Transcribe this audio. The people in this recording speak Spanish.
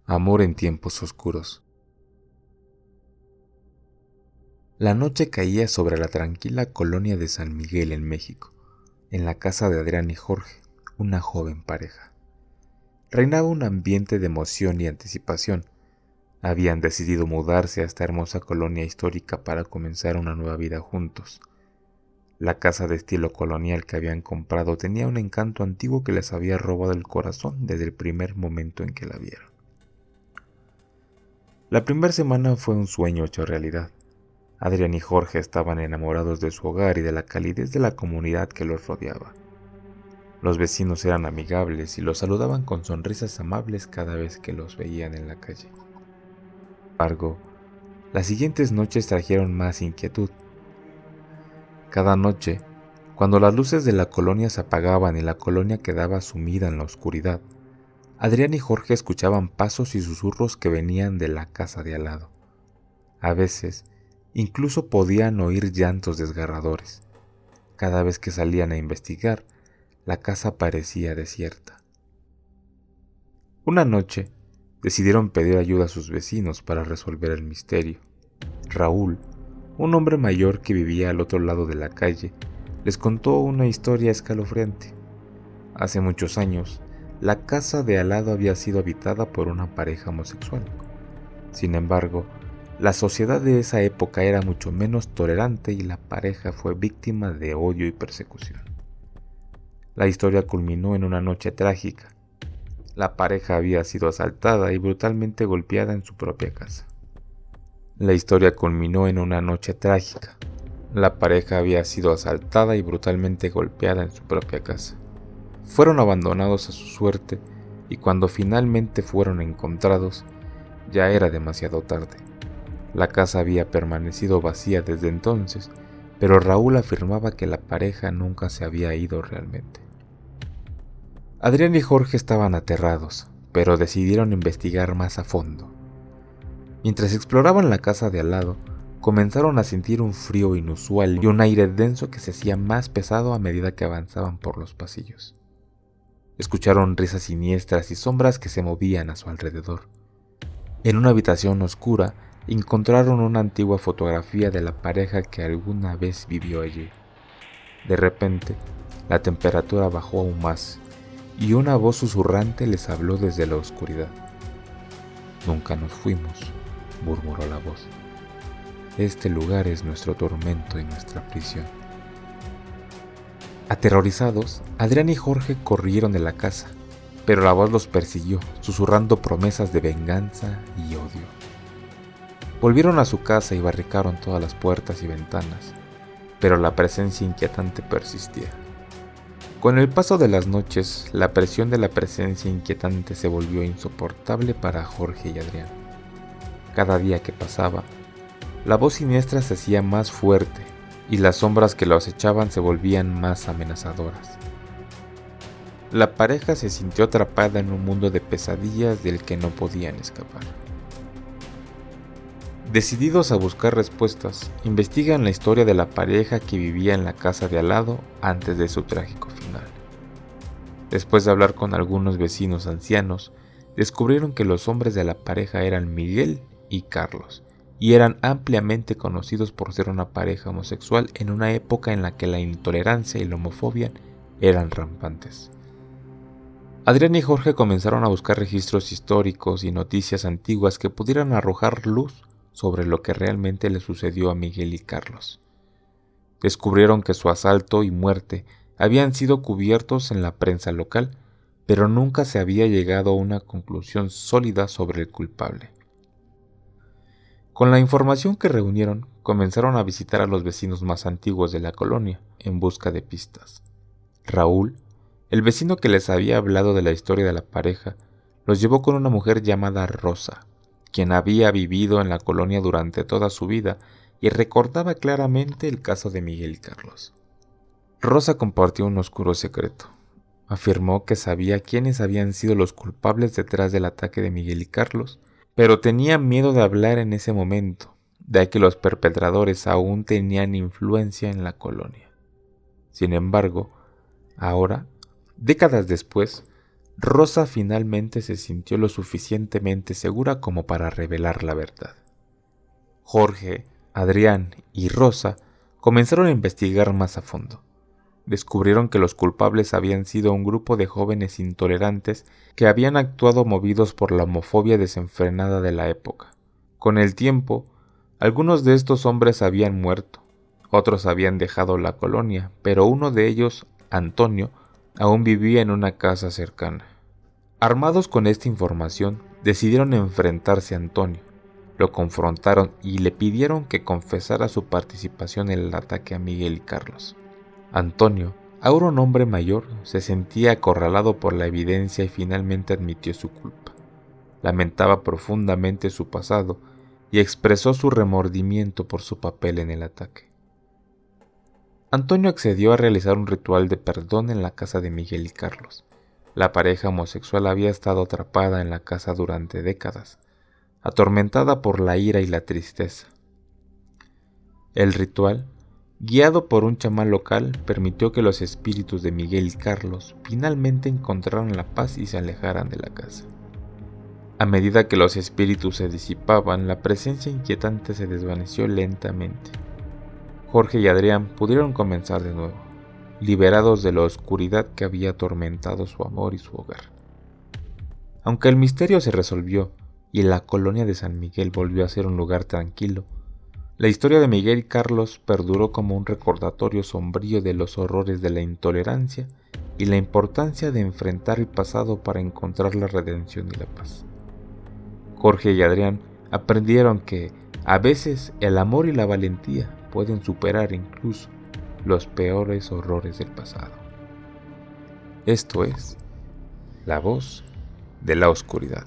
Amor en tiempos oscuros. La noche caía sobre la tranquila colonia de San Miguel en México, en la casa de Adrián y Jorge, una joven pareja. Reinaba un ambiente de emoción y anticipación. Habían decidido mudarse a esta hermosa colonia histórica para comenzar una nueva vida juntos. La casa de estilo colonial que habían comprado tenía un encanto antiguo que les había robado el corazón desde el primer momento en que la vieron. La primera semana fue un sueño hecho realidad. Adrián y Jorge estaban enamorados de su hogar y de la calidez de la comunidad que los rodeaba. Los vecinos eran amigables y los saludaban con sonrisas amables cada vez que los veían en la calle. Sin embargo, las siguientes noches trajeron más inquietud. Cada noche, cuando las luces de la colonia se apagaban y la colonia quedaba sumida en la oscuridad, Adrián y Jorge escuchaban pasos y susurros que venían de la casa de al lado. A veces, incluso podían oír llantos desgarradores. Cada vez que salían a investigar, la casa parecía desierta. Una noche, decidieron pedir ayuda a sus vecinos para resolver el misterio. Raúl, un hombre mayor que vivía al otro lado de la calle, les contó una historia escalofriante. Hace muchos años, la casa de al lado había sido habitada por una pareja homosexual. Sin embargo, la sociedad de esa época era mucho menos tolerante y la pareja fue víctima de odio y persecución. La historia culminó en una noche trágica. La pareja había sido asaltada y brutalmente golpeada en su propia casa. La historia culminó en una noche trágica. La pareja había sido asaltada y brutalmente golpeada en su propia casa. Fueron abandonados a su suerte y cuando finalmente fueron encontrados, ya era demasiado tarde. La casa había permanecido vacía desde entonces, pero Raúl afirmaba que la pareja nunca se había ido realmente. Adrián y Jorge estaban aterrados, pero decidieron investigar más a fondo. Mientras exploraban la casa de al lado, comenzaron a sentir un frío inusual y un aire denso que se hacía más pesado a medida que avanzaban por los pasillos. Escucharon risas siniestras y sombras que se movían a su alrededor. En una habitación oscura, encontraron una antigua fotografía de la pareja que alguna vez vivió allí. De repente, la temperatura bajó aún más, y una voz susurrante les habló desde la oscuridad. «Nunca nos fuimos», murmuró la voz. «Este lugar es nuestro tormento y nuestra prisión». Aterrorizados, Adrián y Jorge corrieron de la casa, pero la voz los persiguió, susurrando promesas de venganza y odio. Volvieron a su casa y barricaron todas las puertas y ventanas, pero la presencia inquietante persistía. Con el paso de las noches, la presión de la presencia inquietante se volvió insoportable para Jorge y Adrián. Cada día que pasaba, la voz siniestra se hacía más fuerte y las sombras que lo acechaban se volvían más amenazadoras. La pareja se sintió atrapada en un mundo de pesadillas del que no podían escapar. Decididos a buscar respuestas, investigan la historia de la pareja que vivía en la casa de al lado antes de su trágico final. Después de hablar con algunos vecinos ancianos, descubrieron que los hombres de la pareja eran Miguel y Carlos, y eran ampliamente conocidos por ser una pareja homosexual en una época en la que la intolerancia y la homofobia eran rampantes. Adrián y Jorge comenzaron a buscar registros históricos y noticias antiguas que pudieran arrojar luz sobre lo que realmente le sucedió a Miguel y Carlos. Descubrieron que su asalto y muerte habían sido cubiertos en la prensa local, pero nunca se había llegado a una conclusión sólida sobre el culpable. Con la información que reunieron, comenzaron a visitar a los vecinos más antiguos de la colonia en busca de pistas. Raúl, el vecino que les había hablado de la historia de la pareja, los llevó con una mujer llamada Rosa, quien había vivido en la colonia durante toda su vida y recordaba claramente el caso de Miguel y Carlos. Rosa compartió un oscuro secreto. Afirmó que sabía quiénes habían sido los culpables detrás del ataque de Miguel y Carlos, pero tenía miedo de hablar en ese momento, ya que los perpetradores aún tenían influencia en la colonia. Sin embargo, ahora, décadas después, Rosa finalmente se sintió lo suficientemente segura como para revelar la verdad. Jorge, Adrián y Rosa comenzaron a investigar más a fondo. Descubrieron que los culpables habían sido un grupo de jóvenes intolerantes que habían actuado movidos por la homofobia desenfrenada de la época. Con el tiempo, algunos de estos hombres habían muerto, otros habían dejado la colonia, pero uno de ellos, Antonio, aún vivía en una casa cercana. Armados con esta información, decidieron enfrentarse a Antonio. Lo confrontaron y le pidieron que confesara su participación en el ataque a Miguel y Carlos. Antonio, ahora un hombre mayor, se sentía acorralado por la evidencia y finalmente admitió su culpa. Lamentaba profundamente su pasado y expresó su remordimiento por su papel en el ataque. Antonio accedió a realizar un ritual de perdón en la casa de Miguel y Carlos. La pareja homosexual había estado atrapada en la casa durante décadas, atormentada por la ira y la tristeza. El ritual, guiado por un chamán local, permitió que los espíritus de Miguel y Carlos finalmente encontraran la paz y se alejaran de la casa. A medida que los espíritus se disipaban, la presencia inquietante se desvaneció lentamente. Jorge y Adrián pudieron comenzar de nuevo, liberados de la oscuridad que había atormentado su amor y su hogar. Aunque el misterio se resolvió y la colonia de San Miguel volvió a ser un lugar tranquilo, la historia de Miguel y Carlos perduró como un recordatorio sombrío de los horrores de la intolerancia y la importancia de enfrentar el pasado para encontrar la redención y la paz. Jorge y Adrián aprendieron que, a veces, el amor y la valentía pueden superar incluso los peores horrores del pasado. Esto es La Voz de la Oscuridad.